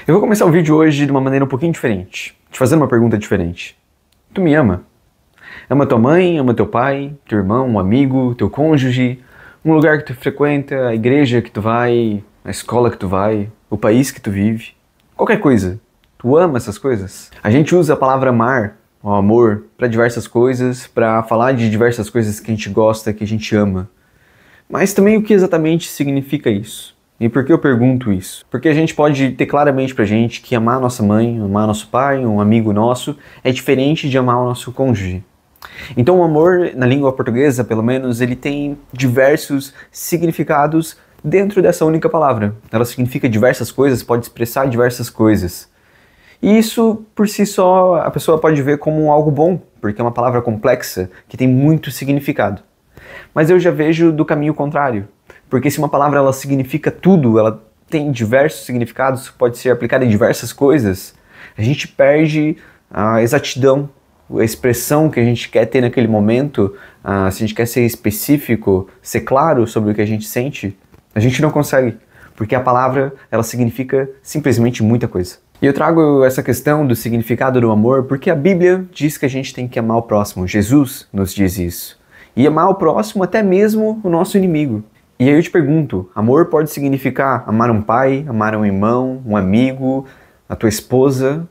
Eu vou começar o vídeo hoje de uma maneira um pouquinho diferente, te fazendo uma pergunta diferente. Tu me ama? Ama tua mãe, ama teu pai, teu irmão, um amigo, teu cônjuge, um lugar que tu frequenta, a igreja que tu vai, a escola que tu vai, o país que tu vive, qualquer coisa. Tu ama essas coisas? A gente usa a palavra amar, o amor, para diversas coisas, para falar de diversas coisas que a gente gosta, que a gente ama. Mas também o que exatamente significa isso? E por que eu pergunto isso? Porque a gente pode ter claramente pra gente que amar nossa mãe, amar nosso pai, um amigo nosso, é diferente de amar o nosso cônjuge. Então o amor, na língua portuguesa, pelo menos, ele tem diversos significados dentro dessa única palavra. Ela significa diversas coisas, pode expressar diversas coisas. E isso, por si só, a pessoa pode ver como algo bom, porque é uma palavra complexa, que tem muito significado. Mas eu já vejo do caminho contrário. Porque se uma palavra ela significa tudo, ela tem diversos significados, pode ser aplicada em diversas coisas, a gente perde a exatidão, a expressão que a gente quer ter naquele momento, se a gente quer ser específico, ser claro sobre o que a gente sente, a gente não consegue, porque a palavra ela significa simplesmente muita coisa. E eu trago essa questão do significado do amor porque a Bíblia diz que a gente tem que amar o próximo, Jesus nos diz isso. E amar o próximo até mesmo o nosso inimigo. E aí eu te pergunto, amor pode significar amar um pai, amar um irmão, um amigo, a tua esposa,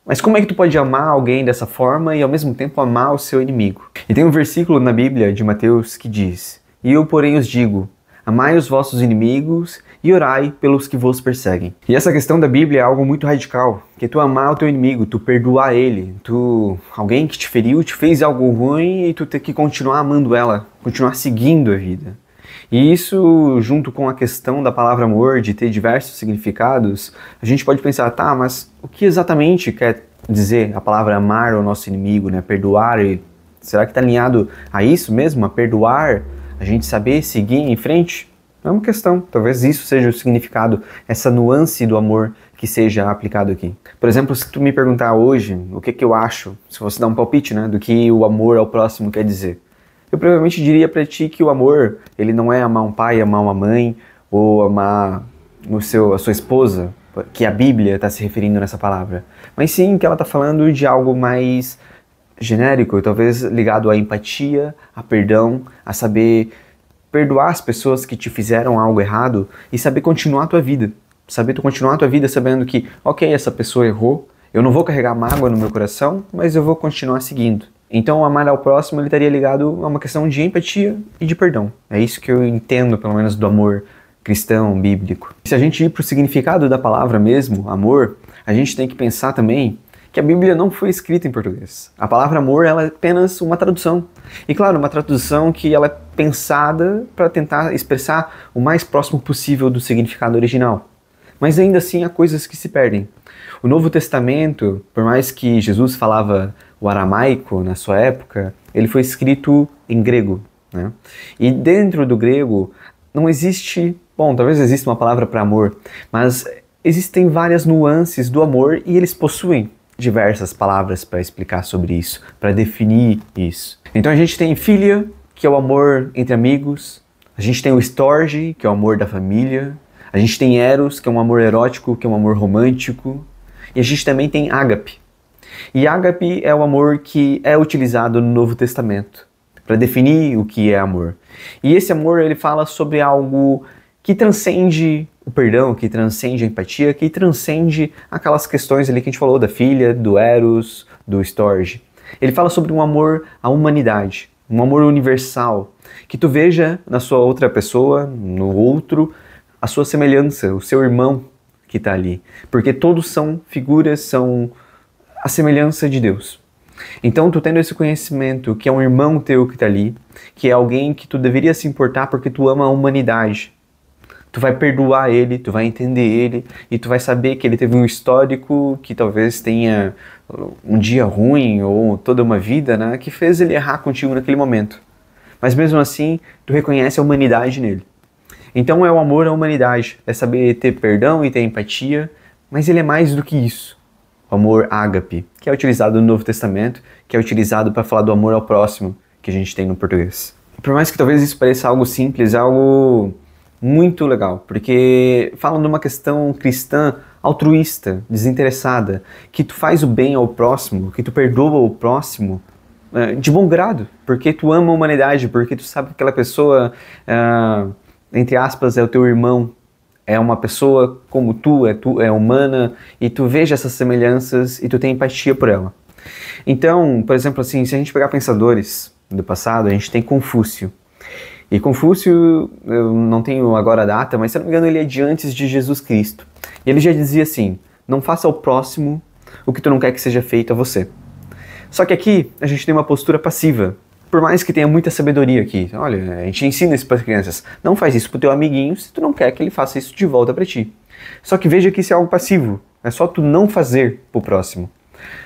mas como é que tu pode amar alguém dessa forma e ao mesmo tempo amar o seu inimigo? E tem um versículo na Bíblia de Mateus que diz: "E eu, porém, os digo, amai os vossos inimigos e orai pelos que vos perseguem." E essa questão da Bíblia é algo muito radical, que é tu amar o teu inimigo, tu perdoar ele, alguém que te feriu, te fez algo ruim e tu ter que continuar amando ela, continuar seguindo a vida. E isso, junto com a questão da palavra amor, de ter diversos significados, a gente pode pensar, tá, mas o que exatamente quer dizer a palavra amar o nosso inimigo, né? Perdoar ele? Será que está alinhado a isso mesmo, a perdoar, a gente saber seguir em frente? É uma questão, talvez isso seja o significado, essa nuance do amor que seja aplicado aqui. Por exemplo, se tu me perguntar hoje o que eu acho, se você dar um palpite, né, do que o amor ao próximo quer dizer, eu provavelmente diria pra ti que o amor, ele não é amar um pai, amar uma mãe, ou amar a sua esposa, que a Bíblia está se referindo nessa palavra. Mas sim que ela está falando de algo mais genérico, talvez ligado à empatia, a perdão, a saber perdoar as pessoas que te fizeram algo errado e saber continuar a tua vida. Saber tu continuar a tua vida sabendo que, ok, essa pessoa errou, eu não vou carregar mágoa no meu coração, mas eu vou continuar seguindo. Então, amar ao próximo ele estaria ligado a uma questão de empatia e de perdão. É isso que eu entendo, pelo menos, do amor cristão, bíblico. Se a gente ir para o significado da palavra mesmo, amor, a gente tem que pensar também que a Bíblia não foi escrita em português. A palavra amor ela é apenas uma tradução. E claro, uma tradução que ela é pensada para tentar expressar o mais próximo possível do significado original. Mas ainda assim há coisas que se perdem. O Novo Testamento, por mais que Jesus falava o aramaico na sua época, ele foi escrito em grego, né? E dentro do grego não existe, bom, talvez exista uma palavra para amor, mas existem várias nuances do amor e eles possuem diversas palavras para explicar sobre isso, para definir isso. Então a gente tem filia, que é o amor entre amigos, a gente tem o storge, que é o amor da família, a gente tem eros, que é um amor erótico, que é um amor romântico, e a gente também tem ágape. E ágape é o amor que é utilizado no Novo Testamento para definir o que é amor. E esse amor ele fala sobre algo que transcende o perdão, que transcende a empatia, que transcende aquelas questões ali que a gente falou da filha, do eros, do storge. Ele fala sobre um amor à humanidade, um amor universal, que tu veja na sua outra pessoa, no outro, a sua semelhança, o seu irmão que está ali. Porque todos são figuras, são a semelhança de Deus. Então, tu tendo esse conhecimento que é um irmão teu que está ali, que é alguém que tu deveria se importar porque tu ama a humanidade, tu vai perdoar ele, tu vai entender ele e tu vai saber que ele teve um histórico que talvez tenha um dia ruim ou toda uma vida, né, que fez ele errar contigo naquele momento. Mas mesmo assim, tu reconhece a humanidade nele. Então é o amor à humanidade, é saber ter perdão e ter empatia, mas ele é mais do que isso. O amor ágape, que é utilizado no Novo Testamento, que é utilizado para falar do amor ao próximo que a gente tem no português. Por mais que talvez isso pareça algo simples, é algo muito legal, porque falam de uma questão cristã altruísta, desinteressada, que tu faz o bem ao próximo, que tu perdoa o próximo de bom grado, porque tu ama a humanidade, porque tu sabe que aquela pessoa, entre aspas, é o teu irmão, é uma pessoa como tu é humana, e tu veja essas semelhanças e tu tem empatia por ela. Então, por exemplo, assim, se a gente pegar pensadores do passado, a gente tem Confúcio. E Confúcio, eu não tenho agora a data, mas se eu não me engano ele é de antes de Jesus Cristo. E ele já dizia assim, não faça ao próximo o que tu não quer que seja feito a você. Só que aqui a gente tem uma postura passiva, por mais que tenha muita sabedoria aqui. Olha, a gente ensina isso para as crianças. Não faz isso pro teu amiguinho se tu não quer que ele faça isso de volta para ti. Só que veja que isso é algo passivo. É só tu não fazer pro próximo.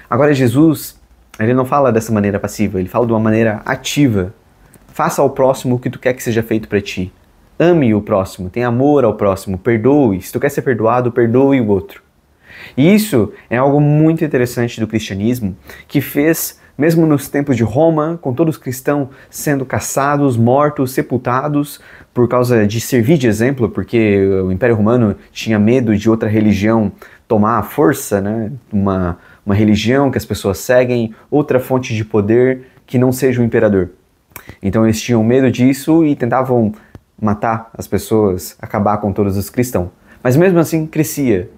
Agora Jesus, ele não fala dessa maneira passiva, ele fala de uma maneira ativa. Faça ao próximo o que tu quer que seja feito para ti. Ame o próximo, tenha amor ao próximo, perdoe. Se tu quer ser perdoado, perdoe o outro. E isso é algo muito interessante do cristianismo, que fez, mesmo nos tempos de Roma, com todos os cristãos sendo caçados, mortos, sepultados, por causa de servir de exemplo, porque o Império Romano tinha medo de outra religião tomar a força, né? Uma religião que as pessoas seguem, outra fonte de poder que não seja o imperador. Então eles tinham medo disso e tentavam matar as pessoas, acabar com todos os cristãos. Mas mesmo assim crescia.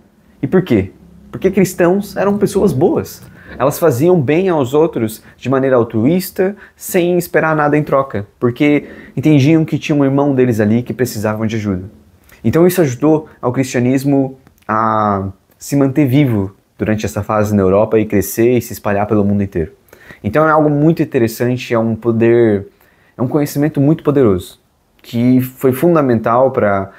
E por quê? Porque cristãos eram pessoas boas. Elas faziam bem aos outros de maneira altruísta, sem esperar nada em troca, porque entendiam que tinha um irmão deles ali que precisavam de ajuda. Então isso ajudou ao cristianismo a se manter vivo durante essa fase na Europa e crescer e se espalhar pelo mundo inteiro. Então é algo muito interessante, é um conhecimento muito poderoso, que foi fundamental para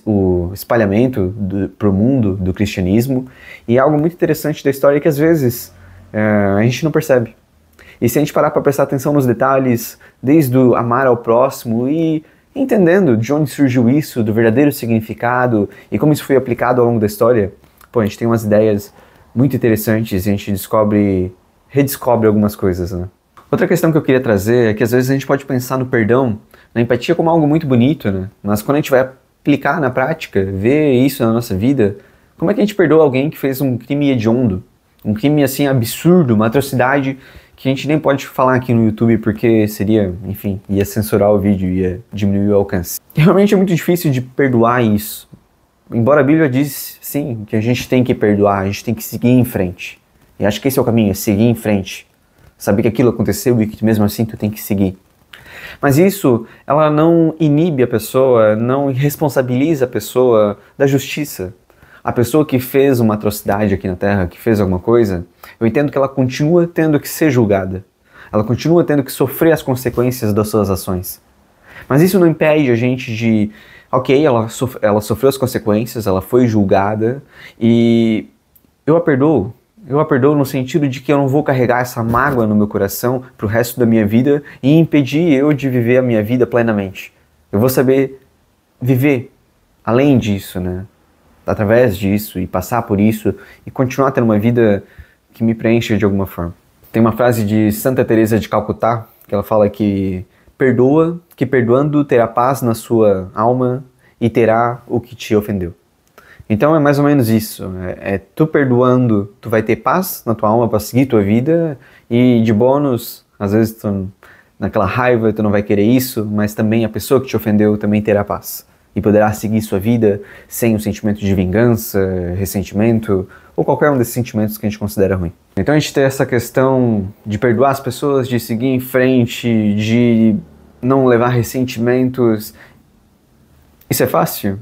o espalhamento para o mundo do cristianismo, e é algo muito interessante da história que às vezes a gente não percebe. E se a gente parar para prestar atenção nos detalhes, desde o amar ao próximo e entendendo de onde surgiu isso, do verdadeiro significado e como isso foi aplicado ao longo da história, pô, a gente tem umas ideias muito interessantes e a gente redescobre algumas coisas, né? Outra questão que eu queria trazer é que às vezes a gente pode pensar no perdão, na empatia como algo muito bonito, né? Mas quando a gente vai aplicar na prática, ver isso na nossa vida, como é que a gente perdoa alguém que fez um crime hediondo? Um crime assim absurdo, uma atrocidade que a gente nem pode falar aqui no YouTube porque seria, enfim, ia censurar o vídeo, ia diminuir o alcance. E realmente é muito difícil de perdoar isso. Embora a Bíblia diz, sim, que a gente tem que perdoar, a gente tem que seguir em frente. E acho que esse é o caminho, é seguir em frente. Saber que aquilo aconteceu e que mesmo assim tu tem que seguir. Mas isso, ela não inibe a pessoa, não responsabiliza a pessoa da justiça. A pessoa que fez uma atrocidade aqui na Terra, que fez alguma coisa, eu entendo que ela continua tendo que ser julgada. Ela continua tendo que sofrer as consequências das suas ações. Mas isso não impede a gente de... Ok, ela sofreu as consequências, ela foi julgada e eu a perdoo. Eu a perdoo no sentido de que eu não vou carregar essa mágoa no meu coração pro resto da minha vida e impedir eu de viver a minha vida plenamente. Eu vou saber viver além disso, né? Através disso e passar por isso e continuar tendo uma vida que me preencha de alguma forma. Tem uma frase de Santa Teresa de Calcutá que ela fala que perdoa, que perdoando terá paz na sua alma e terá o que te ofendeu. Então é mais ou menos isso, tu perdoando, tu vai ter paz na tua alma para seguir tua vida e de bônus, às vezes tu, naquela raiva tu não vai querer isso, mas também a pessoa que te ofendeu também terá paz e poderá seguir sua vida sem o sentimento de vingança, ressentimento ou qualquer um desses sentimentos que a gente considera ruim. Então a gente tem essa questão de perdoar as pessoas, de seguir em frente, de não levar ressentimentos. Isso é fácil?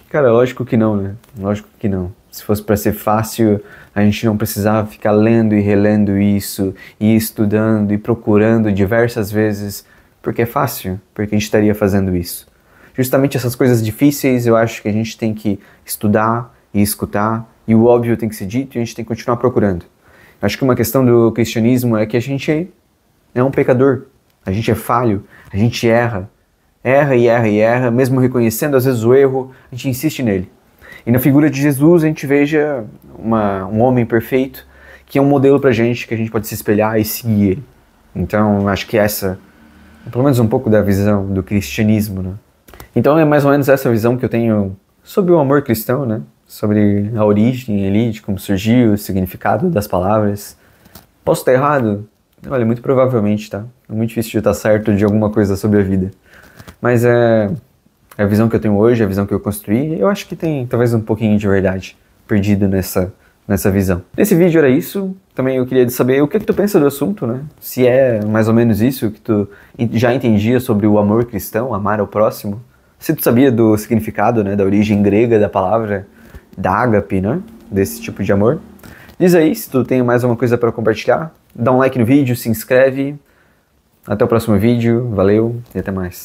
Cara, lógico que não, né? Lógico que não. Se fosse para ser fácil, a gente não precisava ficar lendo e relendo isso, e estudando e procurando diversas vezes, porque é fácil, porque a gente estaria fazendo isso. Justamente essas coisas difíceis, eu acho que a gente tem que estudar e escutar, e o óbvio tem que ser dito e a gente tem que continuar procurando. Eu acho que uma questão do cristianismo é que a gente é um pecador, a gente é falho, a gente erra e erra, mesmo reconhecendo às vezes o erro, a gente insiste nele. E na figura de Jesus a gente veja um homem perfeito, que é um modelo pra gente, que a gente pode se espelhar e seguir ele. Então acho que essa é pelo menos um pouco da visão do cristianismo, né? Então é mais ou menos essa visão que eu tenho sobre o amor cristão, né? sobre a origem ali, de como surgiu, o significado das palavras. Posso estar errado? Olha, muito provavelmente, tá? É muito difícil de estar certo de alguma coisa sobre a vida. Mas é a visão que eu tenho hoje, a visão que eu construí, eu acho que tem talvez um pouquinho de verdade perdido nessa visão. Nesse vídeo era isso. Também eu queria saber o que tu pensa do assunto, né? Se é mais ou menos isso que tu já entendia sobre o amor cristão, amar ao próximo. Se tu sabia do significado, né, da origem grega da palavra, da ágape, né, desse tipo de amor. Diz aí se tu tem mais alguma coisa para compartilhar. Dá um like no vídeo, se inscreve. Até o próximo vídeo. Valeu e até mais.